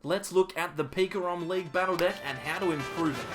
let's look at the PikaRom League Battle Deck and how to improve it.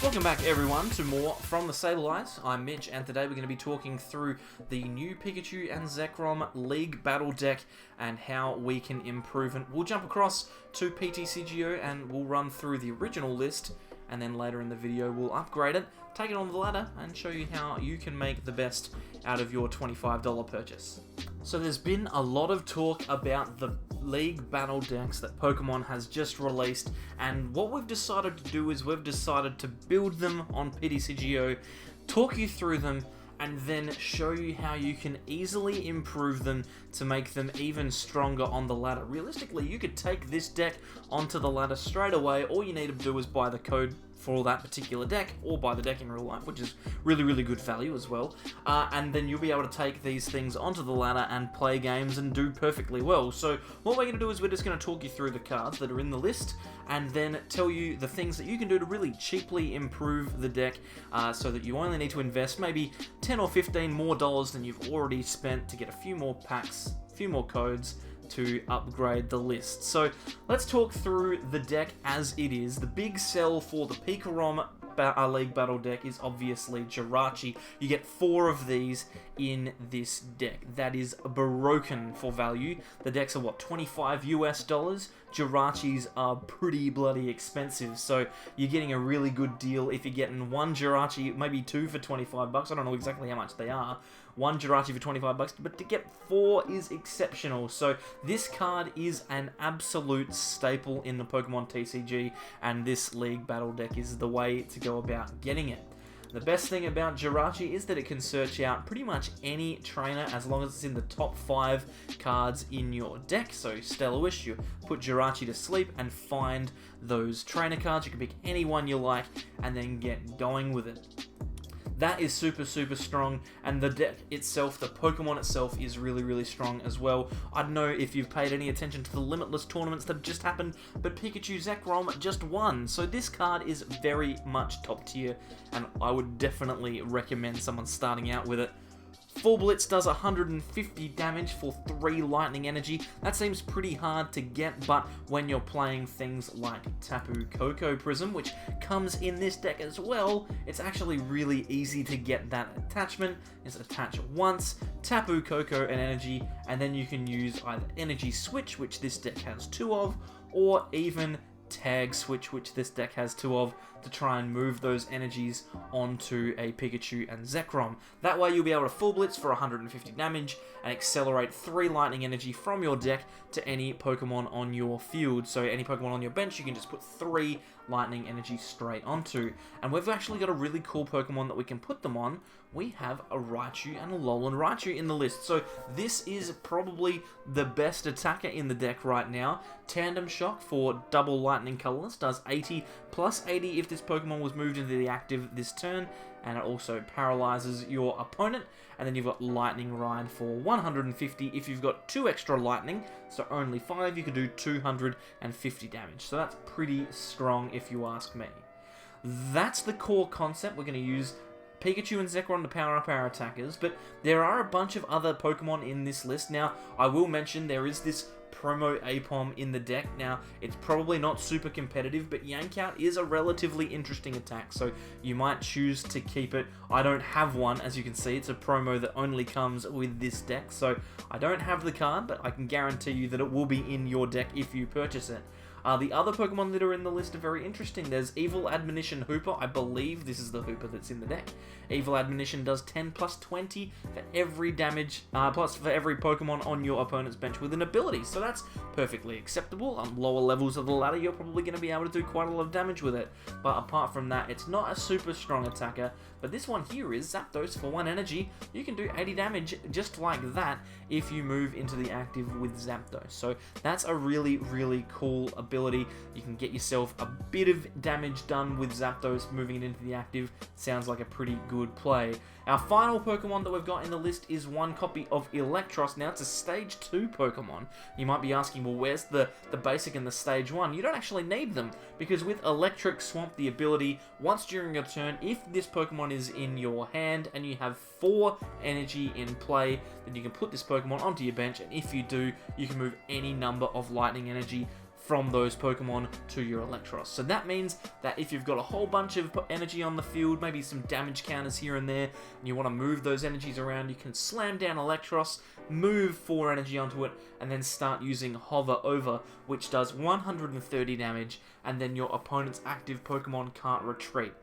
Welcome back everyone to more from the Sable Eyes. I'm Mitch and today we're going to be talking through the new Pikachu and Zekrom League Battle Deck and how we can improve it. We'll jump across to PTCGO and we'll run through the original list, and then later in the video we'll upgrade it, take it on the ladder and show you how you can make the best out of your $25 purchase. So there's been a lot of talk about the League Battle decks that Pokemon has just released, and what we've decided to do is we've decided to build them on PTCGO, talk you through them, and then show you how you can easily improve them to make them even stronger on the ladder. Realistically, you could take this deck onto the ladder straight away. All you need to do is buy the code for that particular deck, or buy the deck in real life, which is really good value as well, and then you'll be able to take these things onto the ladder and play games and do perfectly well. So what we're going to do is we're just going to talk you through the cards that are in the list, and then tell you the things that you can do to really cheaply improve the deck, so that you only need to invest maybe 10 or 15 more dollars than you've already spent to get a few more packs, a few more codes, to upgrade the list. So let's talk through the deck as it is. The big sell for the PikaRom League Battle deck is obviously Jirachi. You get 4 of these in this deck. That is broken for value. The decks are what, $25 US? Jirachis are pretty bloody expensive, so you're getting a really good deal if you're getting 1 Jirachi, maybe 2 for 25 bucks. I don't know exactly how much they are. 1 Jirachi for 25 bucks, but to get 4 is exceptional. So this card is an absolute staple in the Pokemon TCG, and this League Battle deck is the way to go about getting it. The best thing about Jirachi is that it can search out pretty much any trainer as long as it's in the top 5 cards in your deck. So Stellar Wish, you put Jirachi to sleep and find those trainer cards. You can pick any one you like and then get going with it. That is super strong, and the deck itself, the Pokemon itself, is really strong as well. I don't know if you've paid any attention to the Limitless tournaments that just happened, but Pikachu Zekrom just won, so this card is very much top tier, and I would definitely recommend someone starting out with it. Full Blitz does 150 damage for 3 lightning energy. That seems pretty hard to get, but when you're playing things like Tapu Koko Prism, which comes in this deck as well, it's actually really easy to get that attachment. Just attach once, Tapu Koko and energy, and then you can use either Energy Switch, which this deck has 2 of, or even Tag Switch, which this deck has 2 of, to try and move those energies onto a Pikachu and Zekrom. That way you'll be able to Full Blitz for 150 damage and accelerate 3 lightning energy from your deck to any Pokemon on your field. So any Pokemon on your bench, you can just put 3 lightning energy straight onto. And we've actually got a really cool Pokemon that we can put them on. We have a Raichu and a Alolan Raichu in the list. So this is probably the best attacker in the deck right now. Tandem Shock for double lightning colorless does 80 plus 80 if this Pokemon was moved into the active this turn, and it also paralyzes your opponent. And then you've got Lightning Ride for 150 if you've got 2 extra lightning, so only 5, you could do 250 damage. So that's pretty strong if you ask me. That's the core concept. We're going to use Pikachu and Zekrom to power up our attackers, but there are a bunch of other Pokemon in this list. Now, I will mention there is this promo Apom in the deck. Now, it's probably not super competitive, but Yank Out is a relatively interesting attack, so you might choose to keep it. I don't have one, as you can see. It's a promo that only comes with this deck, so I don't have the card, but I can guarantee you that it will be in your deck if you purchase it. The other Pokemon that are in the list are very interesting. There's Evil Admonition Hooper. I believe this is the Hooper that's in the deck. Evil Admonition does 10 plus 20 for every damage, plus for every Pokemon on your opponent's bench with an ability. So that's perfectly acceptable. On lower levels of the ladder, you're probably going to be able to do quite a lot of damage with it. But apart from that, it's not a super strong attacker. But this one here is Zapdos for 1 energy. You can do 80 damage just like that if you move into the active with Zapdos. So that's a really cool ability ability. You can get yourself a bit of damage done with Zapdos, moving it into the active. Sounds like a pretty good play. Our final Pokemon that we've got in the list is one copy of Eelektross. Now, it's a Stage 2 Pokemon. You might be asking, well, where's the basic and the Stage 1? You don't actually need them, because with Electric Swamp, the ability, once during your turn, if this Pokemon is in your hand and you have 4 energy in play, then you can put this Pokemon onto your bench, and if you do, you can move any number of lightning energy from those Pokemon to your Eelektross. So that means that if you've got a whole bunch of energy on the field, maybe some damage counters here and there, and you want to move those energies around, you can slam down Eelektross, move 4 energy onto it, and then start using Hover Over, which does 130 damage, and then your opponent's active Pokemon can't retreat.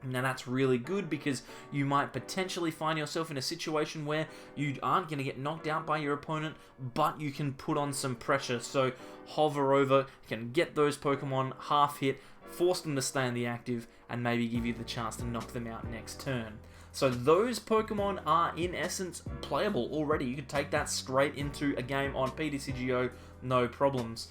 Now that's really good, because you might potentially find yourself in a situation where you aren't going to get knocked out by your opponent, but you can put on some pressure. So Hover Over can get those Pokemon half hit, force them to stay in the active, and maybe give you the chance to knock them out next turn. So those Pokemon are in essence playable already. You could take that straight into a game on PTCGO, no problems.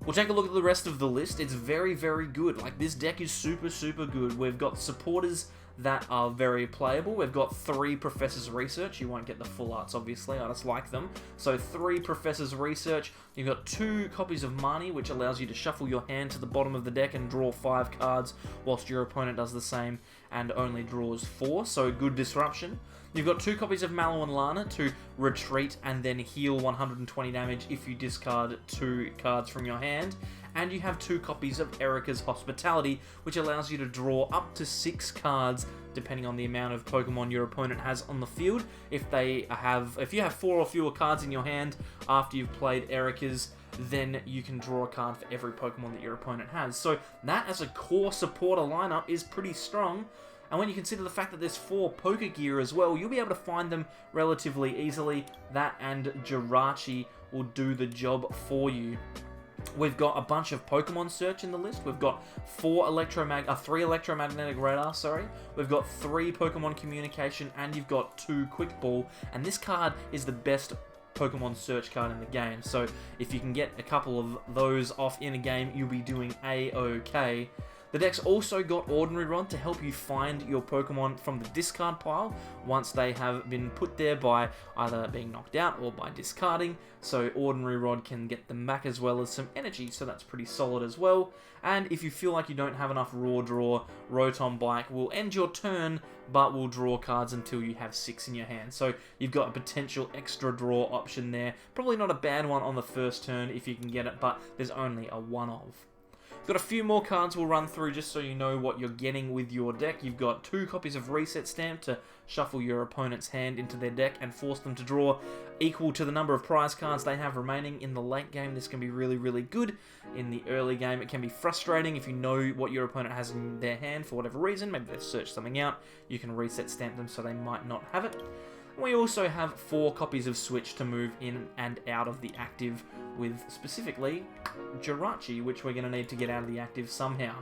We'll take a look at the rest of the list. It's very, very good. Like, this deck is super, super good. We've got supporters that are very playable. We've got 3 Professor's Research. You won't get the full arts, obviously. I just like them. So 3 Professor's Research. You've got 2 copies of Marnie, which allows you to shuffle your hand to the bottom of the deck and draw 5 cards, whilst your opponent does the same and only draws 4. So good disruption. You've got 2 copies of Mallow Lana to retreat and then heal 120 damage if you discard 2 cards from your hand. And you have 2 copies of Erica's Hospitality, which allows you to draw up to 6 cards, depending on the amount of Pokemon your opponent has on the field. If you have 4 or fewer cards in your hand after you've played Erica's, then you can draw a card for every Pokemon that your opponent has. So that, as a core supporter lineup, is pretty strong. And when you consider the fact that there's 4 Poké Gear as well, you'll be able to find them relatively easily. That and Jirachi will do the job for you. We've got a bunch of Pokemon Search in the list. We've got 3 Electromagnetic Radar, We've got 3 Pokemon Communication, and you've got 2 Quick Ball. And this card is the best Pokemon Search card in the game. So if you can get a couple of those off in a game, you'll be doing A-OK. The deck's also got Ordinary Rod to help you find your Pokemon from the discard pile once they have been put there by either being knocked out or by discarding. So Ordinary Rod can get them back, as well as some energy, so that's pretty solid as well. And if you feel like you don't have enough Raw Draw, Rotom Bike will end your turn, but will draw cards until you have 6 in your hand. So you've got a potential extra draw option there. Probably not a bad one on the first turn if you can get it, but there's only a one of. Got a few more cards we'll run through just so you know what you're getting with your deck. You've got 2 copies of Reset Stamp to shuffle your opponent's hand into their deck and force them to draw equal to the number of prize cards they have remaining. In the late game, this can be really, really good. In the early game, it can be frustrating if you know what your opponent has in their hand for whatever reason. Maybe they've searched something out. You can Reset Stamp them so they might not have it. We also have 4 copies of Switch to move in and out of the active with, specifically, Jirachi, which we're going to need to get out of the active somehow.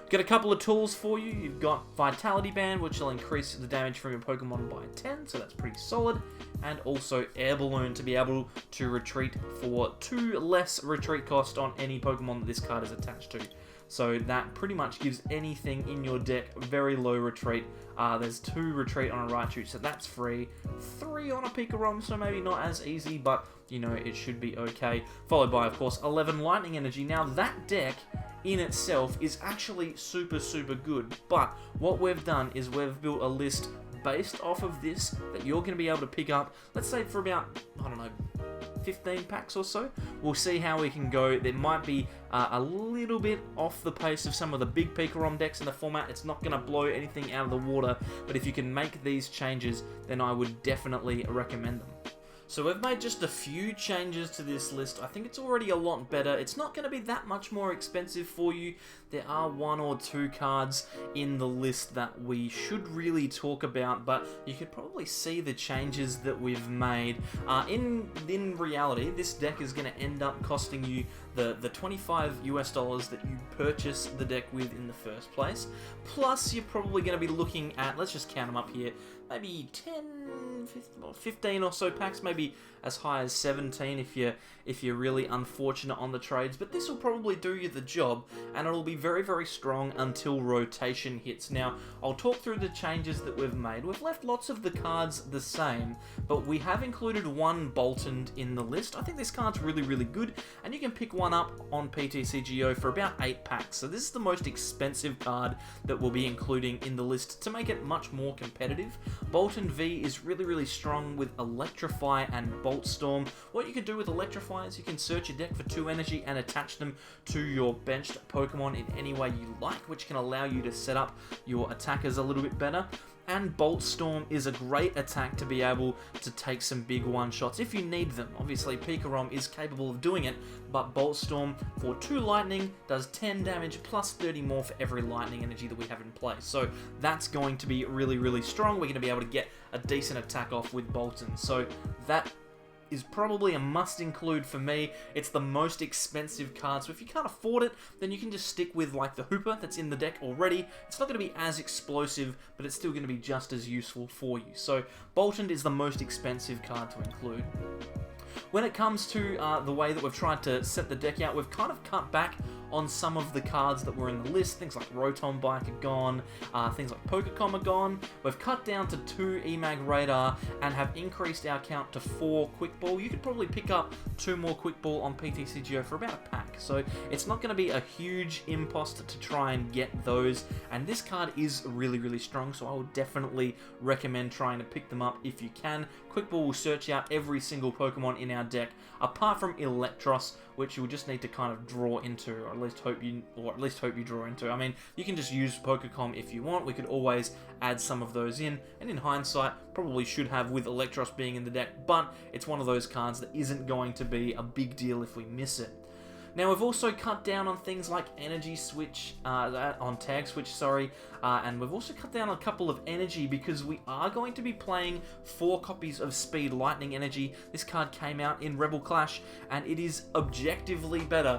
Got a couple of tools for you. You've got Vitality Band, which will increase the damage from your Pokemon by 10, so that's pretty solid. And also Air Balloon to be able to retreat for 2 less retreat cost on any Pokemon that this card is attached to. So that pretty much gives anything in your deck very low retreat. There's 2 retreat on a Raichu, so that's free. 3 on a PikaRom, so maybe not as easy, but you know, it should be okay. Followed by, of course, 11 Lightning Energy. Now that deck in itself is actually super, super good, but what we've done is we've built a list based off of this that you're going to be able to pick up, let's say for about, I don't know, 15 packs or so. We'll see how we can go. There might be a little bit off the pace of some of the big PikaRom decks in the format. It's not going to blow anything out of the water, but if you can make these changes, then I would definitely recommend them. So we've made just a few changes to this list. I think it's already a lot better. It's not going to be that much more expensive for you. There are 1 or 2 cards in the list that we should really talk about, but you could probably see the changes that we've made. In reality, this deck is going to end up costing you the $25 US that you purchase the deck with in the first place. Plus, you're probably going to be looking at, let's just count them up here, maybe 10, 15 or so packs, maybe maybe as high as 17 if you're really unfortunate on the trades, but this will probably do you the job, and it'll be very, very strong until rotation hits. Now, I'll talk through the changes that we've made. We've left lots of the cards the same, but we have included one Boltund in the list. I think this card's really, really good, and you can pick one up on PTCGO for about 8 packs. So this is the most expensive card that we'll be including in the list to make it much more competitive. Boltund V is really, really strong with Electrify and Bolt Storm. What you can do with Electrify is you can search your deck for 2 energy and attach them to your benched Pokemon in any way you like, which can allow you to set up your attackers a little bit better. And Bolt Storm is a great attack to be able to take some big one-shots if you need them. Obviously, PikaRom is capable of doing it, but Bolt Storm for 2 lightning does 10 damage plus 30 more for every lightning energy that we have in play. So that's going to be really, really strong. We're going to be able to get a decent attack off with Boltund. So that is probably a must include for me. It's the most expensive card, so if you can't afford it, then you can just stick with like the Hooper that's in the deck already. It's not going to be as explosive, but it's still going to be just as useful for you. So Boltund is the most expensive card to include. When it comes to the way that we've tried to set the deck out, we've kind of cut back on some of the cards that were in the list. Things like Rotom Bike are gone, things like PokeCom are gone. We've cut down to 2 EMAG Radar and have increased our count to 4 Quick Ball. You could probably pick up 2 more Quick Ball on PTCGO for about a pack, so it's not going to be a huge impost to try and get those, and this card is really, really strong, so I would definitely recommend trying to pick them up if you can. Quick Ball will search out every single Pokemon in our deck, apart from Eelektross, which you'll just need to kind of draw into, or at least hope you draw into. I mean, you can just use PokeCom if you want. We could always add some of those in, and in hindsight, probably should have with Eelektross being in the deck, but it's one of those cards that isn't going to be a big deal if we miss it. Now, we've also cut down on things like Energy Switch, on Tag Switch, sorry, and we've also cut down on a couple of Energy because we are going to be playing 4 copies of Speed Lightning Energy. This card came out in Rebel Clash, and it is objectively better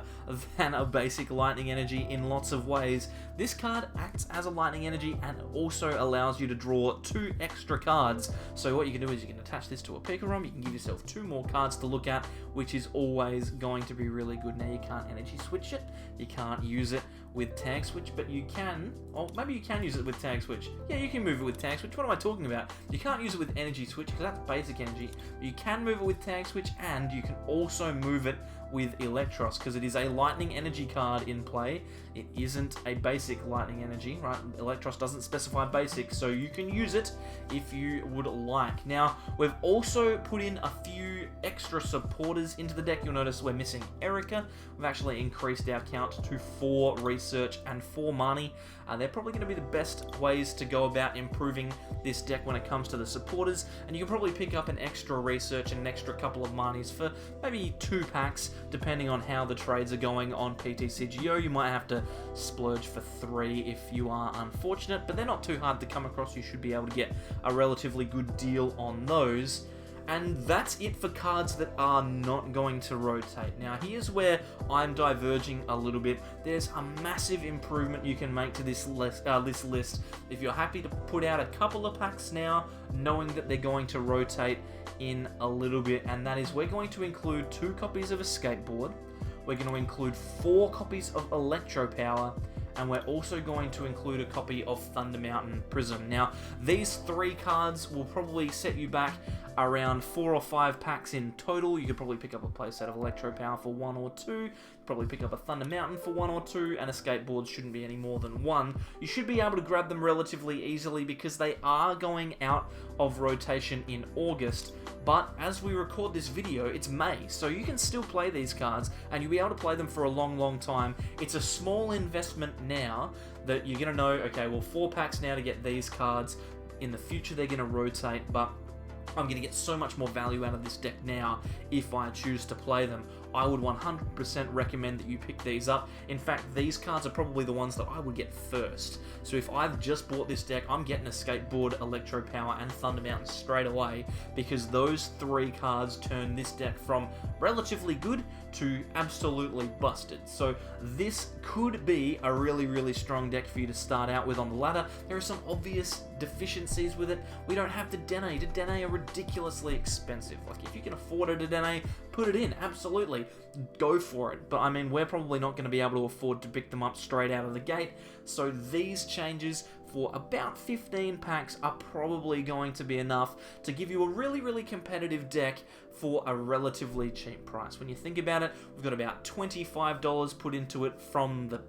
than a basic Lightning Energy in lots of ways. This card acts as a Lightning Energy and also allows you to draw 2 extra cards. So what you can do is you can attach this to a PikaRom, you can give yourself 2 more cards to look at, which is always going to be really good. Now, you can't Energy Switch it, you can't use it with Tag Switch, but you can, or maybe you can use it with Tag Switch. Yeah, you can move it with Tag Switch. What am I talking about? You can't use it with Energy Switch because that's basic energy. You can move it with Tag Switch, and you can also move it with Eelektross because it is a Lightning Energy card in play. It isn't a basic Lightning Energy, right? Eelektross doesn't specify basic, so you can use it if you would like. Now, we've also put in a few extra supporters into the deck. You'll notice we're missing Erica. We've actually increased our count to 4 Research and 4 Marnie. They're probably going to be the best ways to go about improving this deck when it comes to the supporters, and you can probably pick up an extra Research and an extra couple of Marnies for maybe 2 packs, depending on how the trades are going on PTCGO. You might have to splurge for 3 if you are unfortunate, but they're not too hard to come across. You should be able to get a relatively good deal on those. And that's it for cards that are not going to rotate. Now, here's where I'm diverging a little bit. There's a massive improvement you can make to this list. If you're happy to put out a couple of packs now, knowing that they're going to rotate in a little bit, and that is we're going to include 2 copies of Escape Board, we're going to include 4 copies of Electropower, and we're also going to include a copy of Thunder Mountain Prism. Now, these 3 cards will probably set you back around 4 or 5 packs in total. You could probably pick up a playset of Electropower for 1 or 2, probably pick up a Thunder Mountain for 1 or 2, and Escape Boards shouldn't be any more than 1. You should be able to grab them relatively easily because they are going out of rotation in August. But as we record this video, it's May, so you can still play these cards, and you'll be able to play them for a long, long time. It's a small investment now that you're going to know, okay, well, 4 packs now to get these cards. In the future, they're going to rotate, but I'm going to get so much more value out of this deck now if I choose to play them. I would 100% recommend that you pick these up. In fact, these cards are probably the ones that I would get first. So if I've just bought this deck, I'm getting Escape Board, Electropower, and Thunder Mountain straight away, because those 3 cards turn this deck from relatively good to absolutely busted. So this could be a really, really strong deck for you to start out with on the ladder. There are some obvious deficiencies with it. We don't have the Dene. The Dene are ridiculously expensive. Like, if you can afford a Dene, put it in, absolutely. Go for it. But I mean, we're probably not going to be able to afford to pick them up straight out of the gate. So these changes for about 15 packs are probably going to be enough to give you a really, really competitive deck for a relatively cheap price. When you think about it, we've got about $25 put into it from the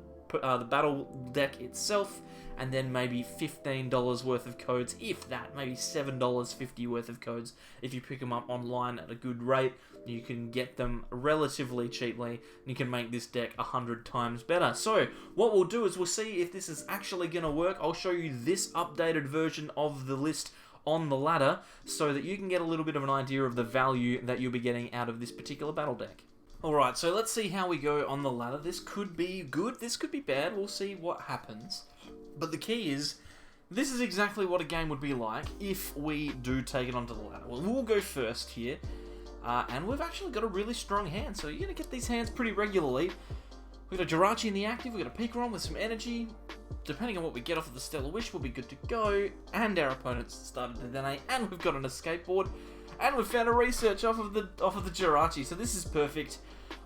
battle deck itself, and then maybe $15 worth of codes, if that, maybe $7.50 worth of codes. If you pick them up online at a good rate, you can get them relatively cheaply, and you can make this deck 100 times better. So what we'll do is we'll see if this is actually going to work. I'll show you this updated version of the list on the ladder, so that you can get a little bit of an idea of the value that you'll be getting out of this particular battle deck. Alright, so let's see how we go on the ladder. This could be good, this could be bad, we'll see what happens. But the key is, this is exactly what a game would be like if we do take it onto the ladder. Well, we'll go first here, and we've actually got a really strong hand, so you're going to get these hands pretty regularly. We've got a Jirachi in the active, we've got a PikaRom with some energy. Depending on what we get off of the Stellar Wish, we'll be good to go. And our opponents started to Dene, and we've got an Escape Board, and we've found a research off of the Jirachi, so this is perfect.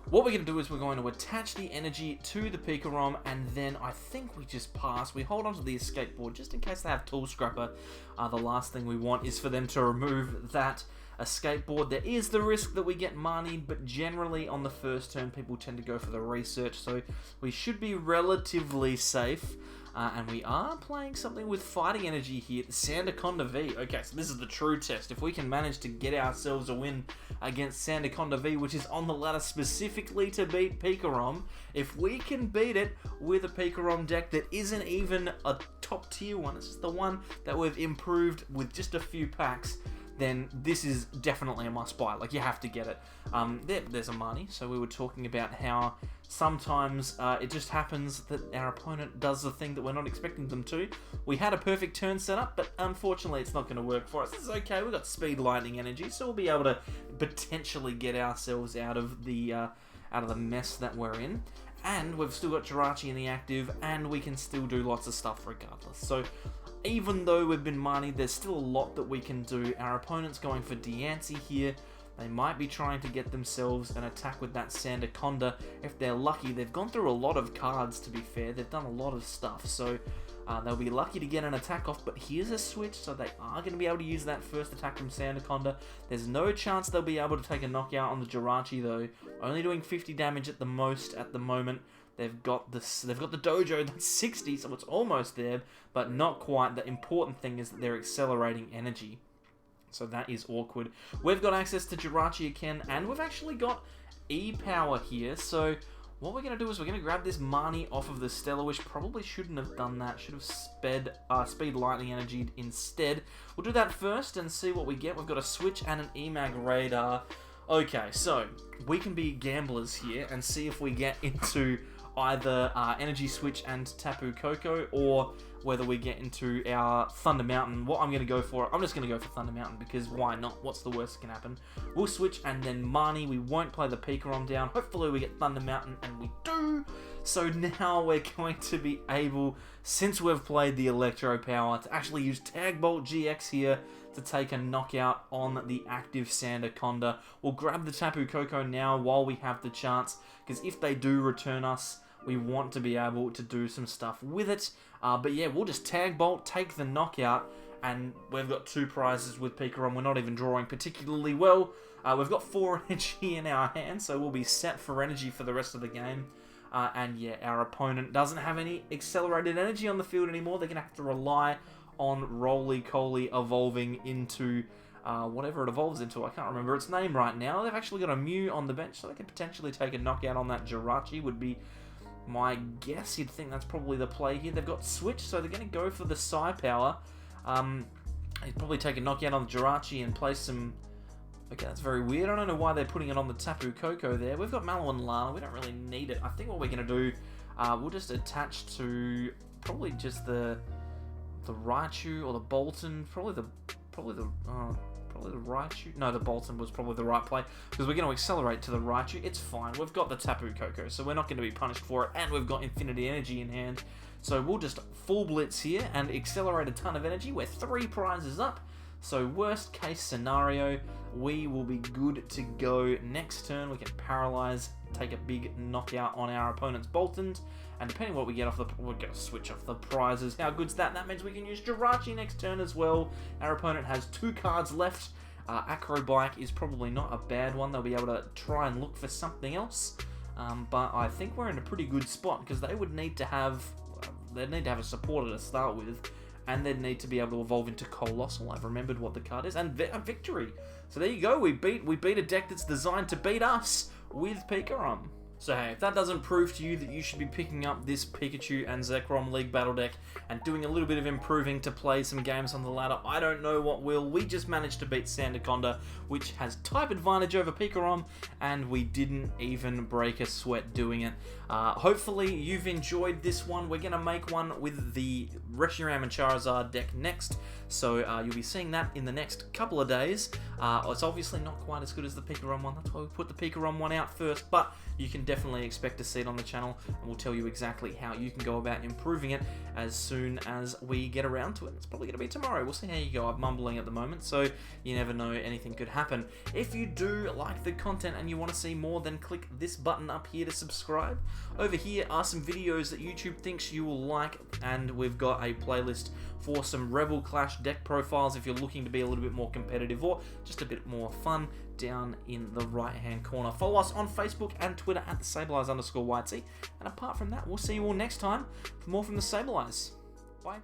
What we're going to do is we're going to attach the energy to the PikaRom, and then I think we just pass. We hold onto the Escape Board just in case they have Tool Scrapper. The last thing we want is for them to remove that Escape Board. There is the risk that we get Marnie, but generally on the first turn people tend to go for the research, so we should be relatively safe. And we are playing something with fighting energy here, the Sandaconda V. Okay, so this is the true test. If we can manage to get ourselves a win against Sandaconda V, which is on the ladder specifically to beat PikaRom, if we can beat it with a PikaRom deck that isn't even a top tier one, it's just the one that we've improved with just a few packs, then this is definitely a must buy. Like, you have to get it. There's a Marnie. So we were talking about how sometimes it just happens that our opponent does the thing that we're not expecting them to. We had a perfect turn set up, but unfortunately it's not going to work for us. This is okay. We've got Speed Lightning energy, so we'll be able to potentially get ourselves out of the mess that we're in. And we've still got Jirachi in the active, and we can still do lots of stuff regardless. So even though we've been Marnie, there's still a lot that we can do. Our opponent's going for Diancie here. They might be trying to get themselves an attack with that Sandaconda. If they're lucky, they've gone through a lot of cards, to be fair. They've done a lot of stuff, so they'll be lucky to get an attack off. But here's a switch, so they are going to be able to use that first attack from Sandaconda. There's no chance they'll be able to take a knockout on the Jirachi, though. Only doing 50 damage at the most at the moment. They've got the dojo, that's 60, so it's almost there, but not quite. The important thing is that they're accelerating energy, so that is awkward. We've got access to Jirachi again, and we've actually got E-Power here, so what we're going to do is we're going to grab this Marnie off of the Stellar Wish. Probably shouldn't have done that, should have Speed Lightning Energy instead. We'll do that first and see what we get. We've got a Switch and an EMAG Radar. Okay, so we can be gamblers here and see if we get into either Energy Switch and Tapu Koko, or whether we get into our Thunder Mountain. What I'm going to go for, I'm just going to go for Thunder Mountain, because why not? What's the worst that can happen? We'll switch, and then Marnie, we won't play the PikaRom down. Hopefully we get Thunder Mountain, and we do. So now we're going to be able, since we've played the Electropower, to actually use Boltund GX here to take a knockout on the active Sandaconda. We'll grab the Tapu Koko now while we have the chance, because if they do return us, we want to be able to do some stuff with it. But yeah, we'll just Tag Bolt, take the knockout, and we've got 2 prizes with PikaRom. We're not even drawing particularly well. We've got 4 energy in our hand, so we'll be set for energy for the rest of the game. And yeah, our opponent doesn't have any accelerated energy on the field anymore. They're going to have to rely on Roly-Coly evolving into whatever it evolves into. I can't remember its name right now. They've actually got a Mew on the bench, so they could potentially take a knockout on that Jirachi, would be my guess. You'd think that's probably the play here. They've got Switch, so they're going to go for the Psi Power. They'd probably take a knockout on the Jirachi and play some Okay, that's very weird. I don't know why they're putting it on the Tapu Koko there. We've got Mallow Lana. We don't really need it. I think what we're going to do, we'll just attach to probably just the Raichu or the Boltund. Probably the Raichu. No, the Boltund was probably the right play because we're going to accelerate to the Raichu. It's fine. We've got the Tapu Koko, so we're not going to be punished for it, and we've got infinity energy in hand. So we'll just full blitz here and accelerate a ton of energy. We're 3 prizes up. So worst case scenario, we will be good to go. Next turn, we can paralyze, take a big knockout on our opponent's Boltund, and depending on what we get off we're going to switch off the prizes. How good's that? That means we can use Jirachi next turn as well. Our opponent has 2 cards left. Acrobike is probably not a bad one. They'll be able to try and look for something else. But I think we're in a pretty good spot because they would need to have a supporter to start with. And they'd need to be able to evolve into Colossal. I've remembered what the card is. And a victory. So there you go. We beat a deck that's designed to beat us with PikaRom. So hey, if that doesn't prove to you that you should be picking up this Pikachu and Zekrom League Battle Deck and doing a little bit of improving to play some games on the ladder, I don't know what will. We just managed to beat Sandaconda, which has type advantage over PikaRom, and we didn't even break a sweat doing it. Hopefully you've enjoyed this one. We're going to make one with the Reshiram and Charizard deck next, so you'll be seeing that in the next couple of days. It's obviously not quite as good as the PikaRom one, that's why we put the PikaRom one out first, but you can definitely expect to see it on the channel, and we'll tell you exactly how you can go about improving it as soon as we get around to it. It's probably going to be tomorrow. We'll see how you go. I'm mumbling at the moment, so you never know, anything could happen. If you do like the content and you want to see more, then click this button up here to subscribe. Over here are some videos that YouTube thinks you will like, and we've got a playlist for some Rebel Clash deck profiles if you're looking to be a little bit more competitive or just a bit more fun, down in the right hand corner. Follow us on Facebook and Twitter at @Sableyes_YT. And apart from that, we'll see you all next time for more from the Sableyes. Bye.